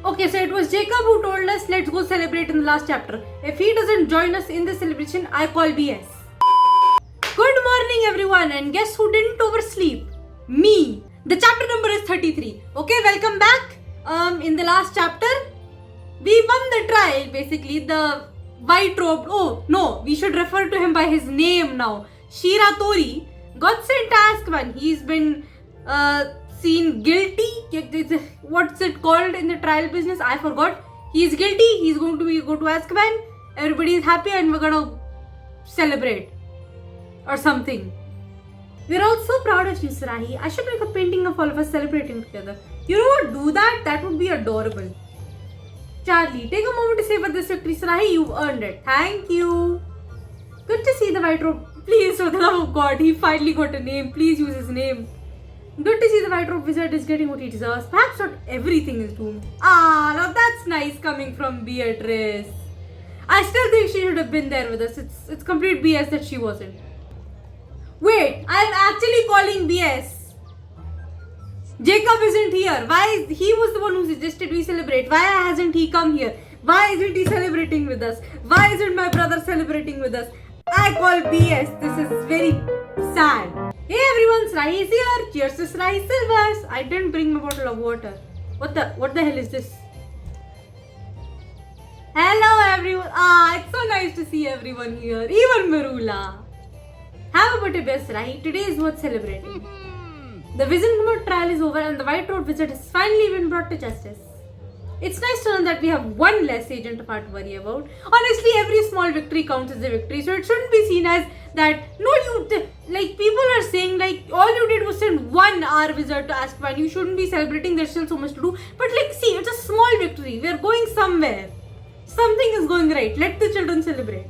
Okay, so it was Jacob who told us let's go celebrate in the last chapter. If he doesn't join us in the celebration, I call BS. Good morning everyone, and guess who didn't oversleep? Me. The chapter number is 33. Okay, welcome back. In the last chapter, we won the trial, basically. The white robed, oh no, we should refer to him by his name now. Shiratori got sent to Azkaban. He's been seen guilty. What's it called in the trial business? I forgot. He's guilty. He's going to go to Azkaban. Everybody is happy and we're gonna celebrate or something. We're all so proud of you, Sarahi. I should make a painting of all of us celebrating together. You know what? Do that. That would be adorable. Charlie, take a moment to savor this victory, Sarahi. You've earned it. Thank you. Good to see the white robe. Please, for the love of God, he finally got a name. Please use his name. Good to see the white robe wizard is getting what he deserves. Perhaps not everything is doomed. Ah, now that's nice coming from Beatrice. I still think she should have been there with us. It's complete BS that she wasn't. Wait, I'm actually calling BS. Jacob isn't here. Why? He was the one who suggested we celebrate. Why hasn't he come here? Why isn't he celebrating with us? Why isn't my brother celebrating with us? I call BS. This is very sad. Hey everyone, Srahi is here. Cheers to Srahi Silvers. I didn't bring my bottle of water. What the hell is this? Hello everyone. It's so nice to see everyone here. Even Marula. Have a birthday, best Srahi. Today is worth celebrating. The Wizengamot trial is over and the White Road Wizard has finally been brought to justice. It's nice to know that we have one less agent to worry about. Honestly, every small victory counts as a victory, so it shouldn't be seen as that. No, people are saying all you did was send one R wizard to Azkaban. You shouldn't be celebrating. There's still so much to do. But see, it's a small victory. We're going somewhere. Something is going right. Let the children celebrate.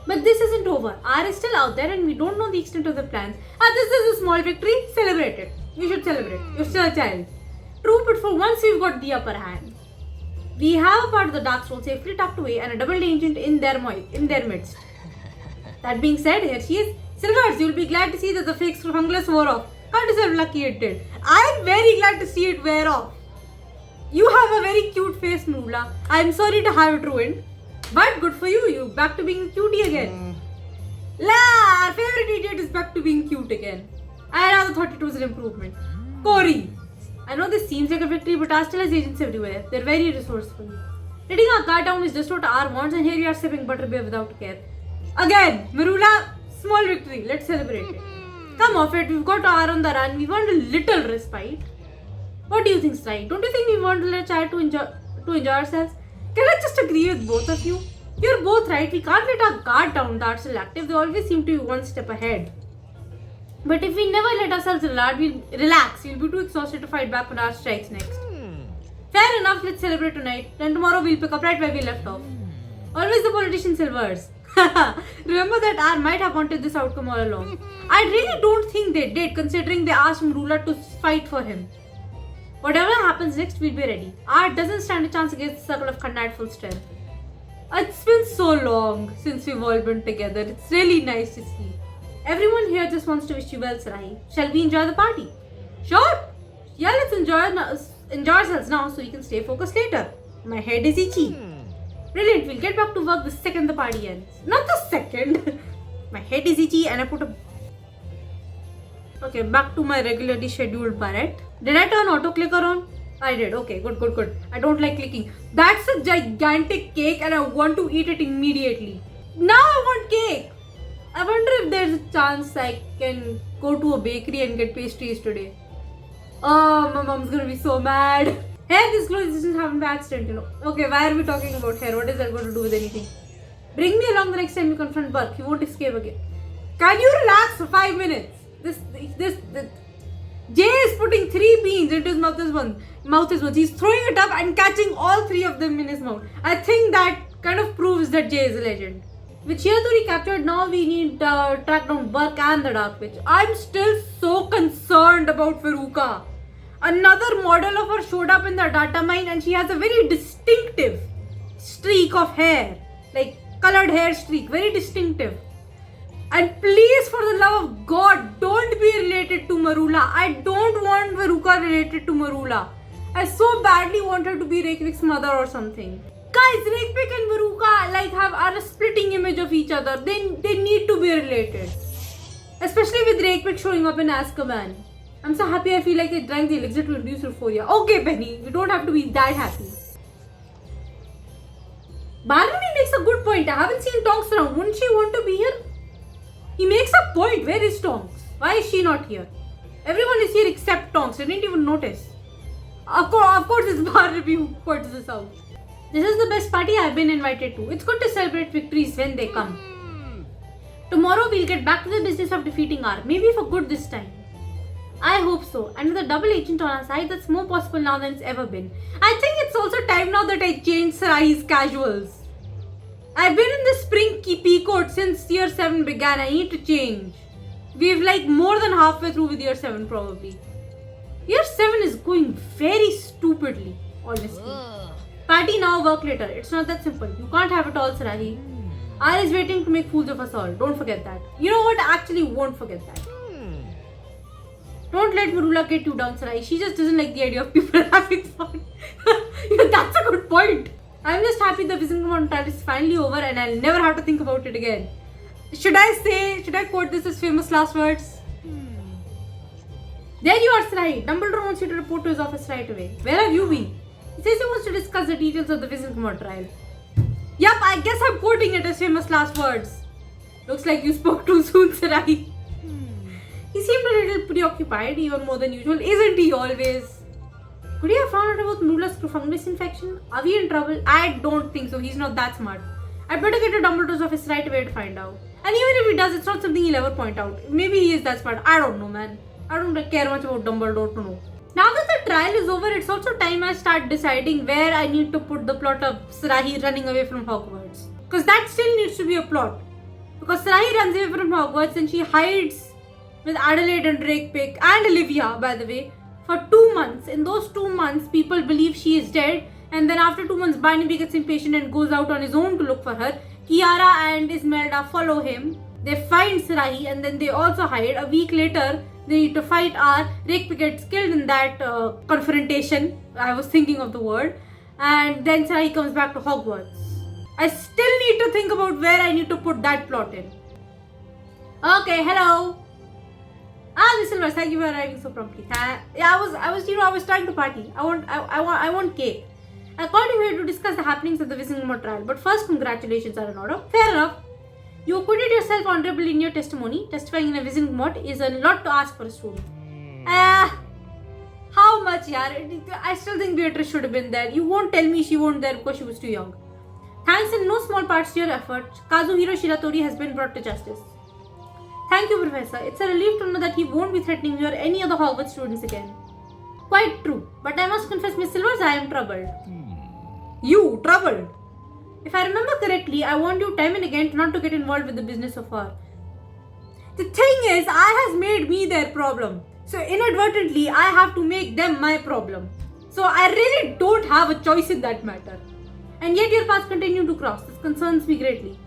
But this isn't over. R is still out there and we don't know the extent of the plans. This is a small victory. Celebrate it. You should celebrate. You're still a child. True, but for once we've got the upper hand. We have a part of the dark scroll safely tucked away and a double agent in their midst. That being said, here she is. Silvers, you'll be glad to see that the fake fungus wore off. Count yourself lucky it did. I'm very glad to see it wear off. You have a very cute face, Nula. I'm sorry to have it ruined. But good for you. You're back to being a cutie again. La, our favorite idiot is back to being cute again. I rather thought it was an improvement. Corey. I know this seems like a victory, but R still has agents everywhere. They're very resourceful. Letting our guard down is just what R wants, and here you are sipping butterbeer without care. Again, Marula, small victory. Let's celebrate it. Come off it. We've got R on the run. We want a little respite. What do you think, Sai? Don't you think we want a little child to enjoy ourselves? Can I just agree with both of you? You're both right. We can't let our guard down with Arts active. They always seem to be one step ahead. But if we never let ourselves relax, we'll be too exhausted to fight back when Art strikes next. Fair enough, let's celebrate tonight. Then tomorrow we'll pick up right where we left off. Always the politician Silvers. Remember that R might have wanted this outcome all along. I really don't think they did, considering they asked Marula to fight for him. Whatever happens next, we'll be ready. R doesn't stand a chance against the circle of Khanda at full strength. It's been so long since we've all been together. It's really nice to see. Everyone here just wants to wish you well, Sarahi. Shall we enjoy the party? Sure. Yeah, let's enjoy ourselves now so we can stay focused later. My head is itchy. Brilliant. We'll get back to work the second the party ends. Not the second. My head is itchy and I put a... Okay, back to my regularly scheduled parrot. Did I turn auto clicker on? I did. Okay, good. I don't like clicking. That's a gigantic cake and I want to eat it immediately. Now I want cake. I wonder if there's a chance I can go to a bakery and get pastries today. Oh, my mom's gonna be so mad. Hair disclosure doesn't happen by accident, you know. Okay, why are we talking about hair? What is that going to do with anything? Bring me along the next time you confront Burke. He won't escape again. Can you relax for 5 minutes? Jay is putting 3 beans into his mouth as once. He's throwing it up and catching all 3 of them in his mouth. I think that kind of proves that Jay is a legend. With Shiratori captured, now we need to track down Burke and the Dark Witch. I'm still so concerned about Veruca. Another model of her showed up in the data mine and she has a very distinctive streak of hair. Like colored hair streak. Very distinctive. And please, for the love of God, don't be related to Marula. I don't want Veruca related to Marula. I so badly want her to be Rekvik's mother or something. Guys, Rekvik and Veruca are a splitting image of each other. They need to be related. Especially with Rekvik showing up in Azkaban. I'm so happy I feel like I drank the elixir to reduce euphoria. Okay, Penny, you don't have to be that happy. Barnaby makes a good point. I haven't seen Tonks around. Wouldn't she want to be here? He makes a point. Where is Tonks? Why is she not here? Everyone is here except Tonks. I didn't even notice. Of course it's Barnaby who points this out. This is the best party I've been invited to. It's good to celebrate victories when they come. Tomorrow we'll get back to the business of defeating R. Maybe for good this time. I hope so. And with a double agent on our side, that's more possible now than it's ever been. I think it's also time now that I change Sarai's casuals. I've been in the spring pea coat since year 7 began. I need to change. We've more than halfway through with year 7 probably. Year 7 is going very stupidly, honestly. Party now, work later. It's not that simple. You can't have it all, Sarai. R is waiting to make fools of us all. Don't forget that. You know what? Actually, won't forget that. Don't let Marula get you down, Sarai. She just doesn't like the idea of people having fun. That's a good point. I'm just happy the Visingamon trial is finally over and I'll never have to think about it again. Should I quote this as famous last words? There you are, Sarai. Dumbledore wants you to report to his office right away. Where have you been? He says he wants to discuss the details of the Visingamon trial. Yup, I guess I'm quoting it as famous last words. Looks like you spoke too soon, Sarai. He seemed a little preoccupied, even more than usual. Isn't he always? Could he have found out about Marula's fungus infection? Are we in trouble? I don't think so. He's not that smart. I'd better get to Dumbledore's office right away to find out. And even if he does, it's not something he'll ever point out. Maybe he is that smart. I don't know, man. I don't care much about Dumbledore to know. Now that the trial is over, it's also time I start deciding where I need to put the plot of Sarahi running away from Hogwarts. Because that still needs to be a plot. Because Sarahi runs away from Hogwarts and she hides with Adelaide and Drakepik and Olivia, by the way, for 2 months. In those 2 months, people believe she is dead. And then after 2 months, Barnaby gets impatient and goes out on his own to look for her. Kiara and Esmeralda follow him. They find Sarahi and then they also hide. A week later, they need to fight R. Drakepik gets killed in that confrontation. I was thinking of the word. And then Sarahi comes back to Hogwarts. I still need to think about where I need to put that plot in. Okay, hello. Miss Silvers, thank you for arriving so promptly. Yeah, I was trying to party. I want cake. I called you here to discuss the happenings of the Visingamon trial, but first, congratulations are in order. Fair enough. You acquitted yourself honorably in your testimony. Testifying in a Visingamon is a lot to ask for a student. How much, yaar? I still think Beatrice should have been there. You won't tell me she wasn't there because she was too young. Thanks in no small parts to your efforts, Kazuhiro Shiratori has been brought to justice. Thank you, Professor. It's a relief to know that he won't be threatening you or any other Hogwarts students again. Quite true. But I must confess, Miss Silvers, I am troubled. You? Troubled? If I remember correctly, I warned you time and again not to get involved with the business of her. The thing is, I has made me their problem. So inadvertently, I have to make them my problem. So I really don't have a choice in that matter. And yet your paths continue to cross. This concerns me greatly.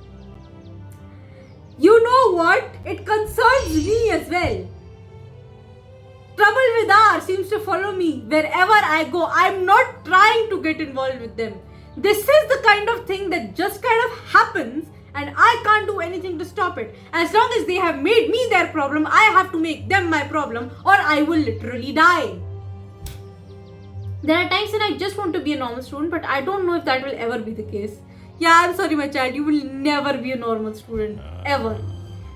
You know what? It concerns me as well. Trouble with R seems to follow me wherever I go. I'm not trying to get involved with them. This is the kind of thing that just kind of happens and I can't do anything to stop it. As long as they have made me their problem, I have to make them my problem or I will literally die. There are times when I just want to be a normal student, but I don't know if that will ever be the case. Yeah, I'm sorry, my child. You will never be a normal student. Ever.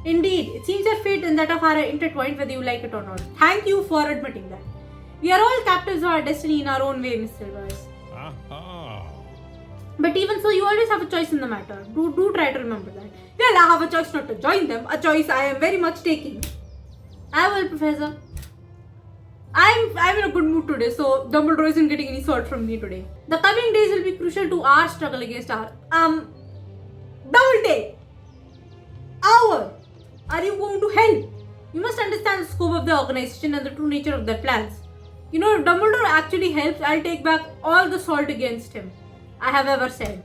Indeed, it seems your fate and that of our intertwined whether you like it or not. Thank you for admitting that. We are all captives of our destiny in our own way, Miss Silvers. But even so, you always have a choice in the matter. Do try to remember that. Well, I have a choice not to join them. A choice I am very much taking. I will, Professor. I'm in a good mood today, so Dumbledore isn't getting any sort from me today. The coming days will be crucial to our struggle against our double day. Hour. Are you going to help? You must understand the scope of the organization and the true nature of their plans. You know, if Dumbledore actually helps, I'll take back all the salt against him I have ever said.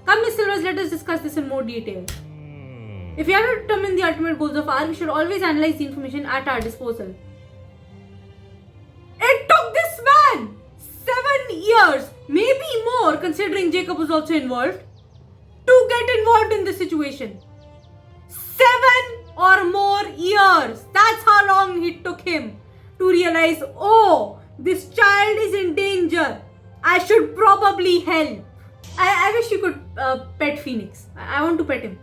Come, Miss Silvers, let us discuss this in more detail. If we are to determine the ultimate goals of R, we should always analyze the information at our disposal. It took this man years, maybe more considering Jacob was also involved, to get involved in this situation. 7 or more years. That's how long it took him to realize, oh, this child is in danger. I should probably help. I wish you could pet Phoenix. I want to pet him.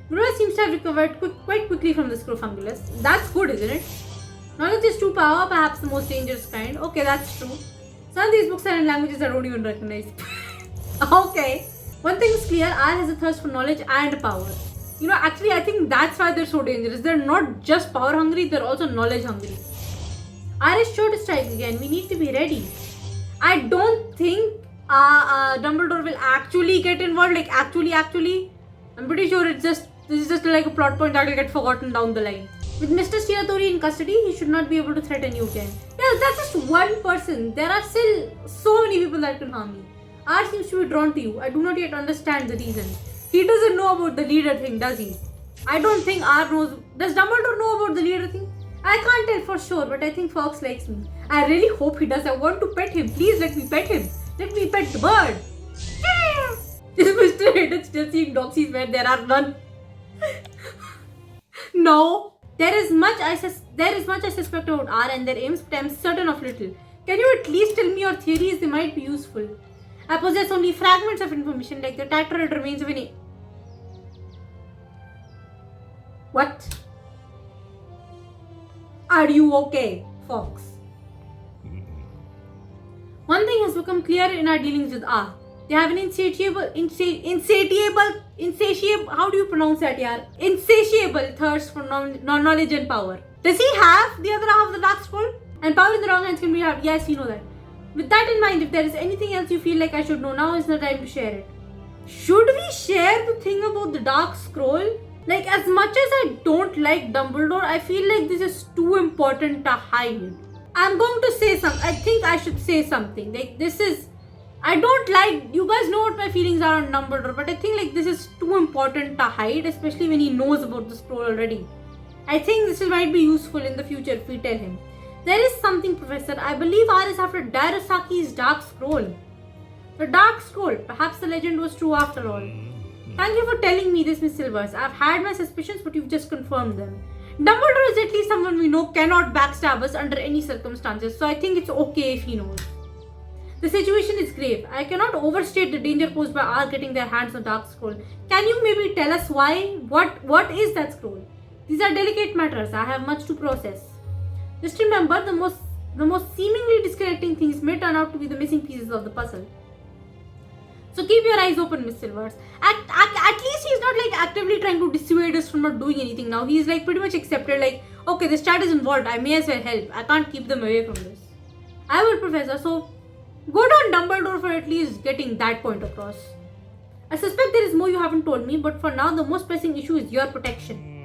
Marula seems to have recovered quite quickly from the scrofungulus. That's good, isn't it? Knowledge is true power, perhaps the most dangerous kind. Okay, that's true. Some of these books are in languages I don't even recognize. Okay. One thing is clear, R has a thirst for knowledge and power. You know, actually, I think that's why they're so dangerous. They're not just power hungry, they're also knowledge hungry. R is sure to strike again. We need to be ready. I don't think Dumbledore will actually get involved. Like, actually. I'm pretty sure this is just like a plot point that will get forgotten down the line. With Mr. Shiratori in custody, he should not be able to threaten you again. Yeah, that's just one person. There are still so many people that can harm you. R seems to be drawn to you. I do not yet understand the reason. He doesn't know about the leader thing, does he? I don't think R knows. Does Dumbledore know about the leader thing? I can't tell for sure, but I think Fox likes me. I really hope he does. I want to pet him. Please let me pet him. Let me pet the bird. Is Mr. Hayden still seeing doxies where there are none? No. There is much I suspect about R and their aims, but I am certain of little. Can you at least tell me your theories? They might be useful. I possess only fragments of information like the tattered remains of an... What? Are you okay, Fox? One thing has become clear in our dealings with R. They have an insatiable, how do you pronounce that, yaar? Insatiable thirst for knowledge and power. Does he have the other half of the dark scroll? And power in the wrong hands can be hard. Yes, we know that. With that in mind, if there is anything else you feel like I should know, now is the time to share it. Should we share the thing about the dark scroll? Like, as much as I don't like Dumbledore, I feel like this is too important to hide. I'm going to say something. I think I should say something. Like, this is... I don't like... You guys know what my feelings are on Dumbledore, but I think like this is too important to hide, especially when he knows about the scroll already. I think this might be useful in the future if we tell him. There is something, Professor. I believe R is after Darasaki's Dark Scroll. The Dark Scroll. Perhaps the legend was true after all. Thank you for telling me this, Miss Silvers. I've had my suspicions, but you've just confirmed them. Dumbledore is at least someone we know cannot backstab us under any circumstances, so I think it's okay if he knows. The situation is grave. I cannot overstate the danger posed by R getting their hands on Dark Scroll. Can you maybe tell us why? What is that scroll? These are delicate matters. I have much to process. Just remember, the most seemingly disconnecting things may turn out to be the missing pieces of the puzzle. So keep your eyes open, Miss Silvers. At least he's not like actively trying to dissuade us from not doing anything now. He's like pretty much accepted, like, okay, this chat is involved. I may as well help. I can't keep them away from this. I will, Professor. So good on Dumbledore for at least getting that point across. I suspect there is more you haven't told me, but for now the most pressing issue is your protection.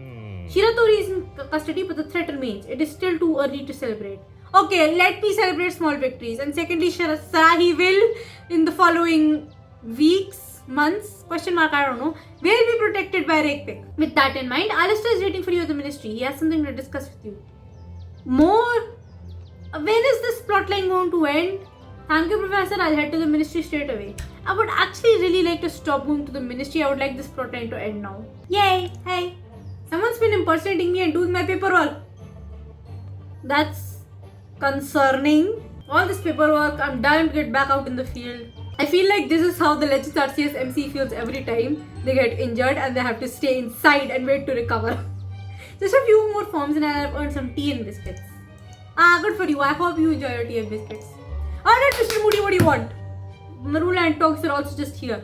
Shiratori is in custody, but the threat remains. It is still too early to celebrate. Okay, let me celebrate small victories. And secondly, Sarahi will, in the following weeks, months, question mark, I don't know, will be protected by Rakepick. With that in mind, Alistair is waiting for you at the ministry. He has something to discuss with you. More? When is this plotline going to end? Thank you, Professor. I'll head to the ministry straight away. I would actually really like to stop going to the ministry. I would like this plotline to end now. Yay! Hey! Someone's been impersonating me and doing my paperwork. That's concerning. All this paperwork, I'm dying to get back out in the field. I feel like this is how the Legends RCS MC feels every time they get injured and they have to stay inside and wait to recover. Just a few more forms and I'll have earned some tea and biscuits. Good for you. I hope you enjoy your tea and biscuits. Alright, Mr. Moody, what do you want? Marula and Tox are also just here.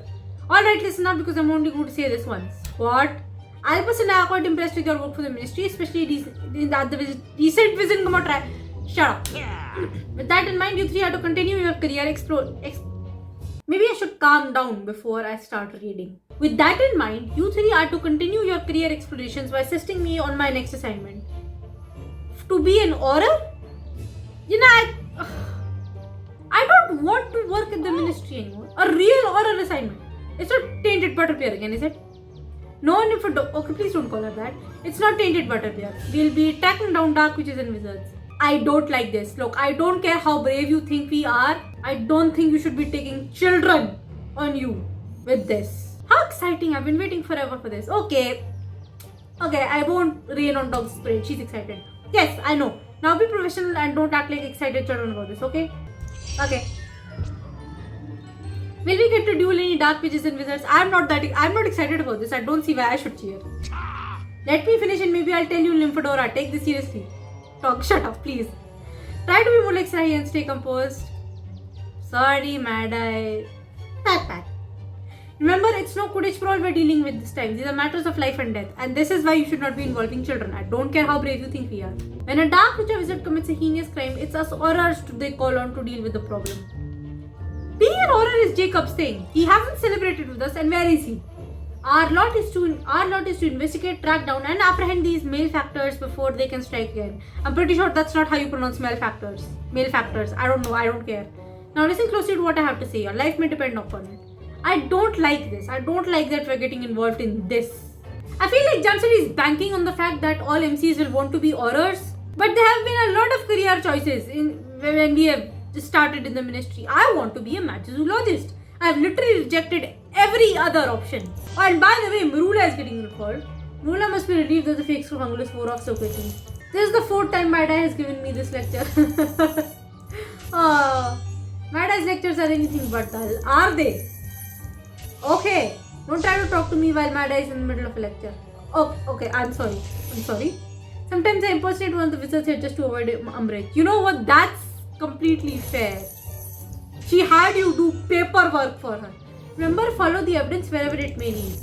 Alright, listen up because I'm only going to say this once. What? Albus and I are quite impressed with your work for the ministry, especially in the recent visit. Shut up. With that in mind, you three are to continue your career Maybe I should calm down before I start reading. With that in mind, you three are to continue your career explorations by assisting me on my next assignment. To be an Auror? You know, I don't want to work in the ministry anymore. A real Auror assignment. It's not tainted butterbeer again, is it? No one if okay, please don't call her that. It's not tainted butterbeer. We'll be tracking down dark witches and wizards. I don't like this. Look, I don't care how brave you think we are. I don't think you should be taking children on you with this. How exciting. I've been waiting forever for this. Okay, I won't rain on dog's parade. She's excited. Yes, I know. Now be professional and don't act like excited children about this, okay? Okay. Will we get to duel any dark witches and wizards? I'm not excited about this. I don't see why I should cheer. Let me finish and maybe I'll tell you Lymphadora. Take this seriously. Dog, shut up, please. Try to be more like Sahi and stay composed. Sorry, Mad Eye. Pat. Remember, it's no Quidditch brawl we're dealing with this time. These are matters of life and death. And this is why you should not be involving children. I don't care how brave you think we are. When a dark witch or wizard commits a heinous crime, it's us Aurors they call on to deal with the problem. Being an Auror is Jacob's thing. He hasn't celebrated with us, and where is he? Our lot is to investigate, track down, and apprehend these malefactors before they can strike again. I'm pretty sure that's not how you pronounce malefactors. Malefactors. I don't know. I don't care. Now listen closely to what I have to say. Your life may depend upon it. I don't like this. I don't like that we're getting involved in this. I feel like Johnson is banking on the fact that all MCs will want to be Aurors. But there have been a lot of career choices when we have started in the ministry. I want to be a magizoologist. I have literally rejected every other option. Oh, and by the way, Marula is getting involved. Marula must be relieved that the fake Scrofungulus wore off so quickly. This is the 4th time Mad Eye has given me this lecture. Mad Eye's lectures are anything but dull. Are they? Okay. Don't try to talk to me while Mad Eye is in the middle of a lecture. Oh, okay. I'm sorry. Sometimes I impersonate one of the wizards here just to avoid umbrage. You know what? That's completely fair. She had you do paperwork for her. Remember, follow the evidence wherever it may lead.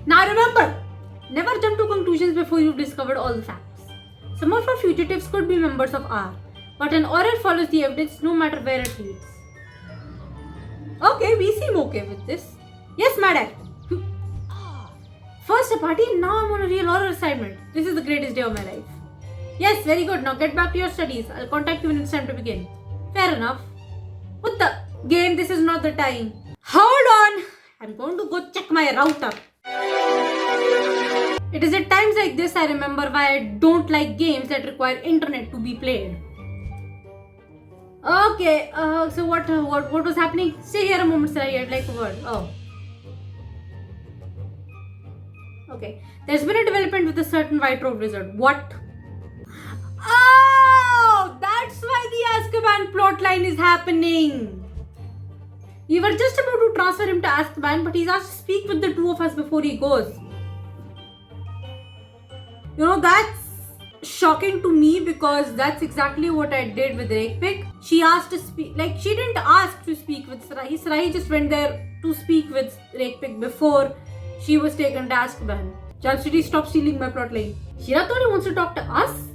Now remember, never jump to conclusions before you've discovered all the facts. Some of our fugitives could be members of R, but an Auror follows the evidence no matter where it leads. Okay, we seem okay with this. Yes, Mad Eye. First a party, now I'm on a real Auror assignment. This is the greatest day of my life. Yes, very good. Now get back to your studies. I'll contact you when it's time to begin. Fair enough. What the? Game, this is not the time. Hold on. I'm going to go check my router. It is at times like this I remember why I don't like games that require internet to be played. Okay, so what was happening? Stay here a moment, sir. I'd like a word. Oh. Okay. There's been a development with a certain white-robed wizard. What? Oh! That's why the Azkaban plotline is happening. We were just about to transfer him to Azkaban, but he's asked to speak with the 2 of us before he goes. You know, that's shocking to me because that's exactly what I did with Rakepick. She asked to speak, she didn't ask to speak with Sarahi. Sarahi just went there to speak with Rakepick before she was taken to Azkaban. Chansiri, stop stealing my plotline. Shiratori wants to talk to us?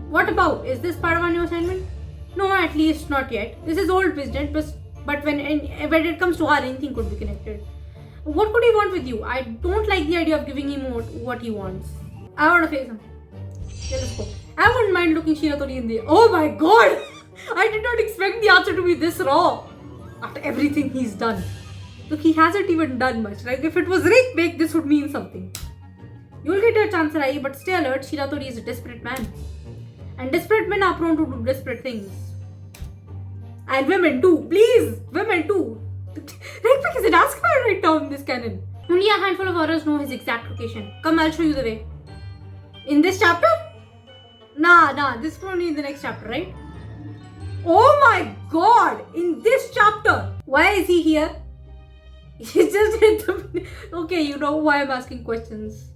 What about? Is this part of our new assignment? No, at least not yet. This is old business, but when it comes to her, anything could be connected. What could he want with you? I don't like the idea of giving him what he wants. I want to face him. Yeah, let's go. I wouldn't mind looking Shiratori in the... Oh my god! I did not expect the answer to be this raw. After everything he's done. Look, he hasn't even done much. Like, if it was Rakepick, this would mean something. You'll get your chance, Rai, but stay alert. Shiratori is a desperate man. And desperate men are prone to do desperate things. And women too. Please! Women too. Rakepick is in Azkaban right now in this canon. Only a handful of Aurors know his exact location. Come, I'll show you the way. In this chapter? Nah. This is only in the next chapter, right? Oh my god! In this chapter! Why is he here? He just hit the... Okay, you know why I'm asking questions.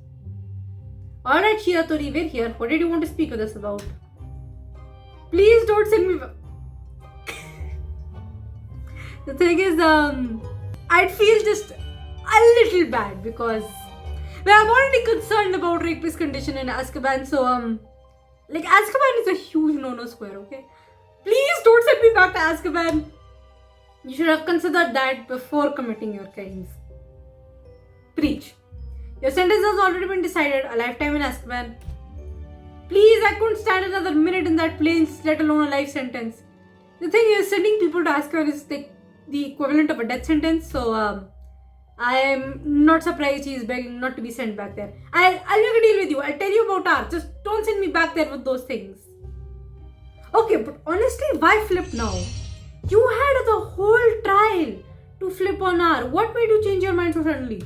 Alright, Shiratori, we're here. What did you want to speak with us about? Please don't send me... The thing is, I'd feel just a little bad because... Well, I'm already concerned about Rakepick's condition in Azkaban, so, Azkaban is a huge no-no square, okay? Please don't send me back to Azkaban. You should have considered that before committing your crimes. Preach. Your sentence has already been decided, a lifetime in Azkaban. Please, I couldn't stand another minute in that place, let alone a life sentence. The thing is, sending people to Azkaban is like the equivalent of a death sentence, so I am not surprised he is begging not to be sent back there. I'll make a deal with you. I'll tell you about R. Just don't send me back there with those things. Okay, but honestly, why flip now? You had the whole trial to flip on R. What made you change your mind so suddenly?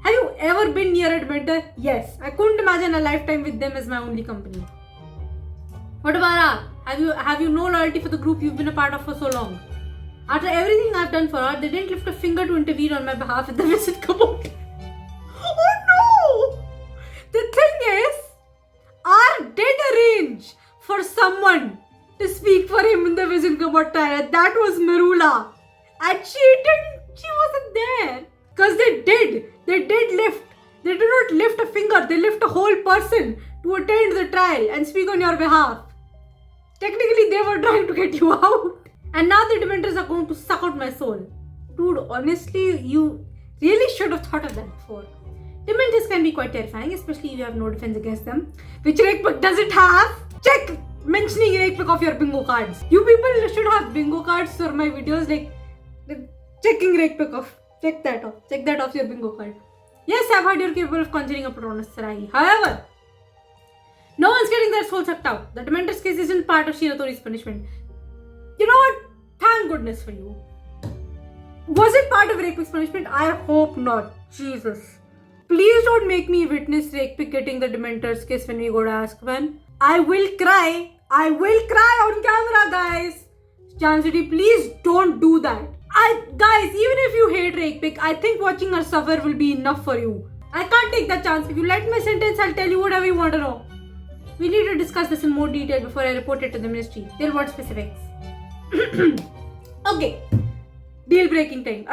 Have you ever been near a Dementor? Yes. I couldn't imagine a lifetime with them as my only company. What about R? Have you no loyalty for the group you've been a part of for so long? After everything I've done for R, they didn't lift a finger to intervene on my behalf at the visit commode. Oh no! The thing is, R did arrange for someone to speak for him in the vision commode trial. That was Marula. And she wasn't there. Because they did lift. They did not lift a finger, they lift a whole person to attend the trial and speak on your behalf. Technically, they were trying to get you out. And now the Dementors are going to suck out my soul. Dude, honestly, you really should have thought of that before. Dementors can be quite terrifying, especially if you have no defense against them, which Rakebook doesn't have. Check mentioning Rakebook of your bingo cards. You people should have bingo cards for my videos, like checking Rakebook off. Check that off your bingo card. Yes, I've heard you're capable of conjuring a Patronus Sarai. However, no one's getting their soul sucked out. The Dementor's case isn't part of Shiratori's punishment. You know what? Thank goodness for you. Was it part of Rakebook's punishment? I hope not. Jesus. Please don't make me witness Rakebook getting the Dementor's kiss when we go to Azkaban. I will cry. I will cry on camera, guys. Chancity, please don't do that. Guys, even if you hate Rakebook, I think watching her suffer will be enough for you. I can't take that chance. If you like my sentence, I'll tell you whatever you want to know. We need to discuss this in more detail before I report it to the ministry. They'll want specifics. Okay. Deal making time.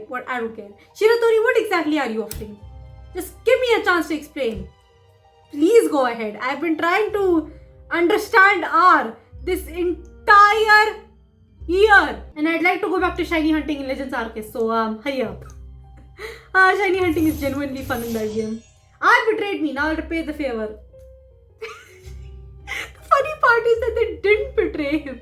What? I don't care. Shiratori, what exactly are you offering? Just give me a chance to explain. Please go ahead. I've been trying to understand R this entire year. And I'd like to go back to shiny hunting in Legends Arceus. So, hurry up. Shiny hunting is genuinely fun in that game. R betrayed me. Now I'll repay the favor. The funny part is that they didn't betray him.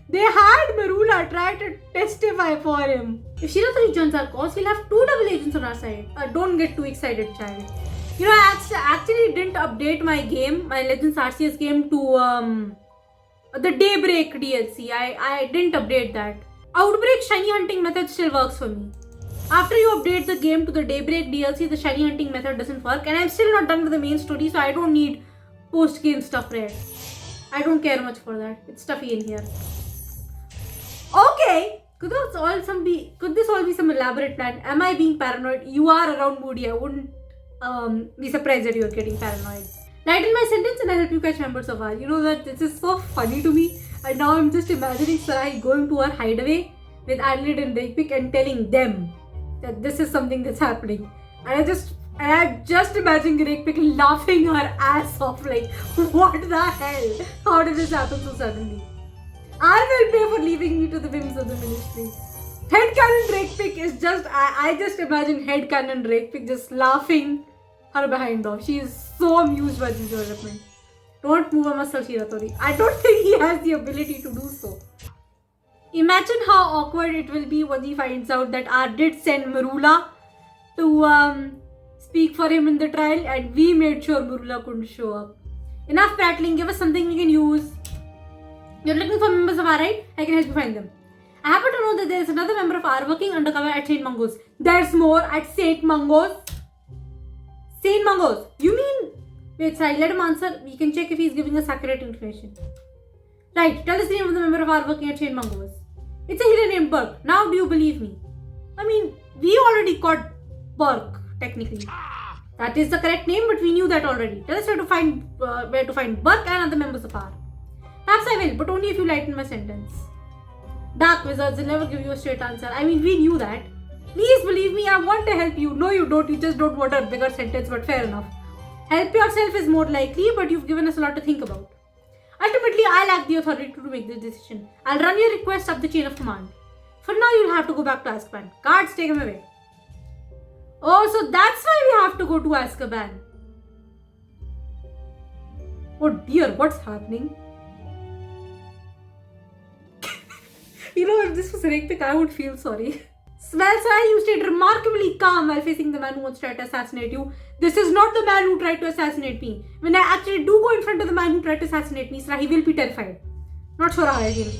They had Marula try to testify for him. If Shiratori joins our cause, we'll have 2 double agents on our side. Don't get too excited, child. You know, I actually didn't update my game, my Legends Arceus game to the Daybreak DLC. I didn't update that. Outbreak shiny hunting method still works for me. After you update the game to the Daybreak DLC, the shiny hunting method doesn't work. And I'm still not done with the main story, so I don't need post-game stuff read. I don't care much for that. It's stuffy in here. Okay. Could this all be some elaborate plan? Am I being paranoid? You are around Moody. I wouldn't be surprised that you're getting paranoid. Lighten my sentence and I'll help you catch members of R. You know that this is so funny to me. And now I'm just imagining Sarai going to her hideaway with Adelaide and Rakebook and telling them that this is something that's happening. And I'm just imagining Rakebook laughing her ass off, like, what the hell? How did this happen so suddenly? I will pay for leaving me to the whims of the ministry. Headcanon Rakebook is just, I just imagine headcanon Rakebook just laughing her behind off. She is so amused by this development. Don't move a muscle, Shiratori. I don't think he has the ability to do so. Imagine how awkward it will be when he finds out that R did send Marula to speak for him in the trial and we made sure Marula couldn't show up. Enough prattling, give us something we can use. You're looking for members of R, right? I can help you find them. I happen to know that there is another member of R working undercover at St. Mungo's. There's more at St. Mungo's. St. Mungo's. You mean... Wait, sorry, let him answer. We can check if he's giving us accurate information. Right, tell us the name of the member of R working at St. Mungo's. It's a hero named Burke. Now do you believe me? I mean, we already caught Burke, technically. That is the correct name, but we knew that already. Tell us where to find Burke and other members of R. Perhaps I will, but only if you lighten my sentence. Dark wizards will never give you a straight answer. I mean, we knew that. Please believe me, I want to help you. No, you don't. You just don't want a bigger sentence, but fair enough. Help yourself is more likely, but you've given us a lot to think about. Ultimately, I lack the authority to make this decision. I'll run your request up the chain of command. For now, you'll have to go back to Azkaban. Guards, take him away. Oh, so that's why we have to go to Azkaban. Oh dear, what's happening? You know, if this was Rakebook, I would feel sorry. Well, Sarai, you stayed remarkably calm while facing the man who wants to try to assassinate you. This is not the man who tried to assassinate me. When I actually do go in front of the man who tried to assassinate me, Sarai will be terrified. Not sure how I feel.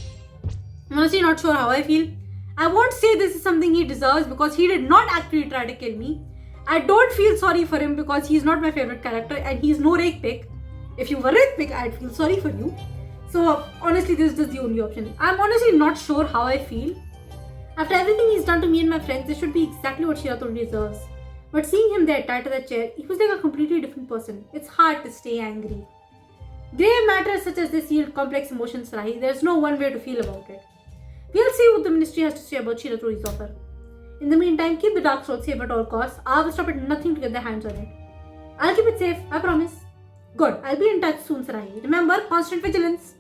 I'm honestly not sure how I feel. I won't say this is something he deserves because he did not actually try to kill me. I don't feel sorry for him because he's not my favorite character and he's no rake pick. If you were rake pick, I'd feel sorry for you. So honestly, this is just the only option. I'm honestly not sure how I feel. After everything he's done to me and my friends, this should be exactly what Shiratori deserves. But seeing him there tied to the chair, he was like a completely different person. It's hard to stay angry. Grave matters such as this yield complex emotions, Rahi. There's no one way to feel about it. We'll see what the ministry has to say about Shiratori's offer. In the meantime, keep the dark souls safe at all costs. I will stop at nothing to get their hands on it. I'll keep it safe, I promise. Good, I'll be in touch soon, Sarai. Remember, constant vigilance.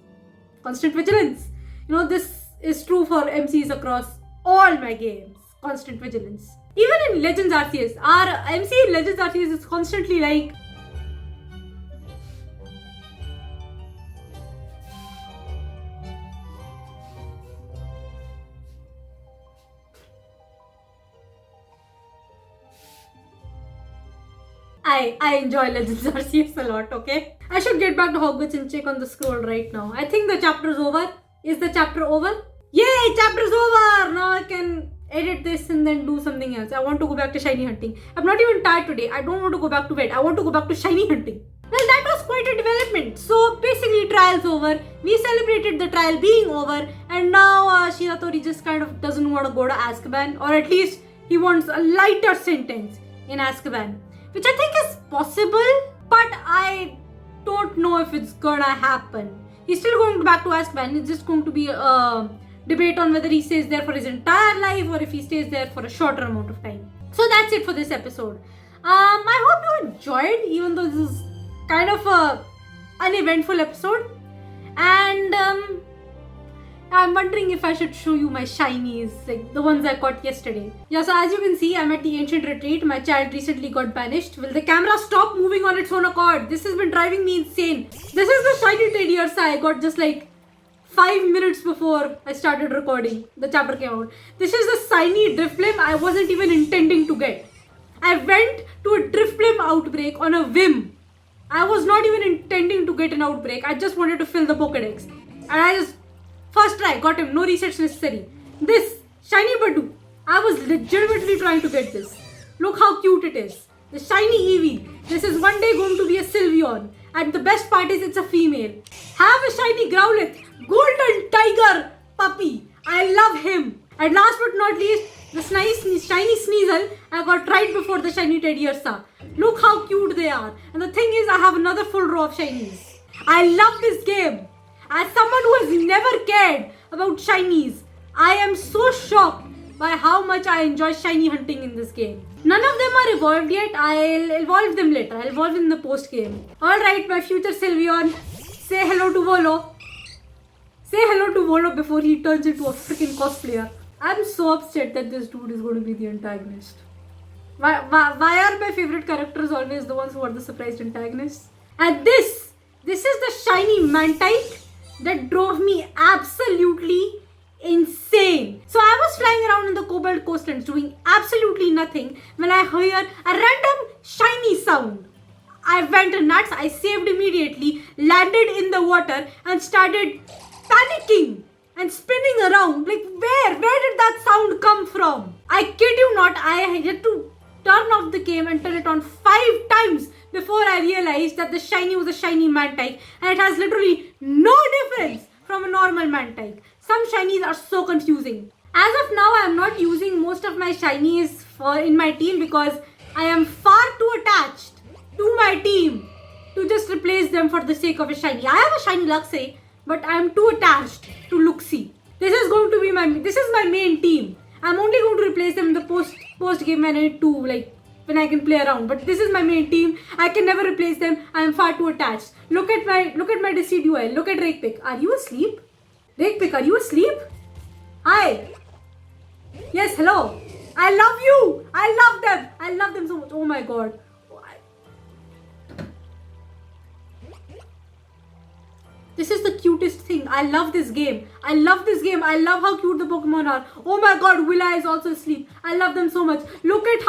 Constant vigilance. You know, this is true for MCs across all my games. Constant vigilance. Even in Legends Arceus, our MC in Legends Arceus is constantly like, I enjoy Legends Arceus a lot, okay? I should get back to Hogwarts and check on the scroll right now. I think the chapter is over. Is the chapter over? Yay! Chapter's over! Now I can edit this and then do something else. I want to go back to shiny hunting. I'm not even tired today. I don't want to go back to bed. I want to go back to shiny hunting. Well, that was quite a development. So basically, trial's over. We celebrated the trial being over. And now Shiratori just kind of doesn't want to go to Azkaban. Or at least he wants a lighter sentence in Azkaban. Which I think is possible, but I don't know if it's gonna happen. He's still going back to Azkaban. It's just going to be a debate on whether he stays there for his entire life or if he stays there for a shorter amount of time. So that's it for this episode. I hope you enjoyed, even though this is kind of a uneventful episode. And I'm wondering if I should show you my shinies, like the ones I caught yesterday. Yeah, so as you can see, I'm at the ancient retreat. My child recently got banished. Will the camera stop moving on its own accord? This has been driving me insane. This is the shiny Teddy Ursa I got just like 5 minutes before I started recording. The chapter came out. This is the shiny Drifblim I wasn't even intending to get. I went to a Drifblim outbreak on a whim. I was not even intending to get an outbreak. I just wanted to fill the Pokedex. And I just first try, got him, no resets necessary. This, shiny Badu, I was legitimately trying to get this. Look how cute it is. The shiny Eevee. This is one day going to be a Sylveon. And the best part is it's a female. Have a shiny Growlithe, golden tiger puppy. I love him. And last but not least, the shiny Sneasel I got right before the shiny Teddy Ursa. Look how cute they are. And the thing is, I have another full row of shinies. I love this game. As someone who has never cared about shinies, I am so shocked by how much I enjoy shiny hunting in this game. None of them are evolved yet. I'll evolve them later. I'll evolve in the post game. Alright, my future Sylveon. Say hello to Volo. Say hello to Volo before he turns into a freaking cosplayer. I'm so upset that this dude is going to be the antagonist. Why are my favorite characters always the ones who are the surprised antagonists? And this is the shiny Mantike that drove me absolutely insane. So I was flying around in the Cobalt Coastlands doing absolutely nothing when I heard a random shiny sound. I went nuts, I saved immediately, landed in the water and started panicking and spinning around. Like where did that sound come from? I kid you not, I had to turn off the game and turn it on 5 times before I realized that the shiny was a shiny Mantike and it has literally no difference from a normal Mantike. Some shinies are so confusing. As of now, I am not using most of my shinies in my team because I am far too attached to my team to just replace them for the sake of a shiny. I have a shiny Luxray, but I am too attached to Luxie. This is my main team. I'm only going to replace them in the post game when I need to, like when I can play around. But this is my main team. I can never replace them. I am far too attached. Look at my Decidueye. Look at Rakepick. Are you asleep? Rakepick, are you asleep? Hi. Yes, hello. I love you. I love them. I love them so much. Oh my god. This is the cutest thing. I love this game. I love this game. I love how cute the Pokemon are. Oh my god, Willa is also asleep. I love them so much. Look at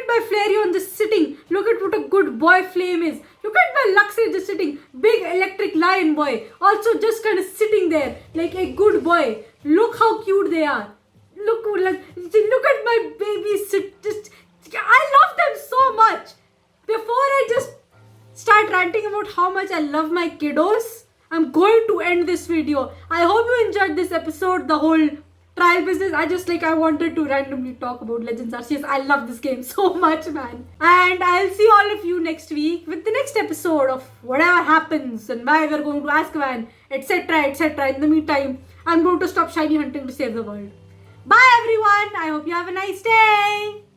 my Flareon just sitting. Look at what a good boy Flame is. Look at my Luxray just sitting. Big electric lion boy. Also just kind of sitting there like a good boy. Look how cute they are. Look at my babies sit. I love them so much. Before I just start ranting about how much I love my kiddos, I'm going to end this video. I hope you enjoyed this episode, the whole trial business. I wanted to randomly talk about Legends Arceus. I love this game so much, man. And I'll see all of you next week with the next episode of whatever happens and why we're going to Azkaban, etc, etc. In the meantime, I'm going to stop shiny hunting to save the world. Bye everyone. I hope you have a nice day.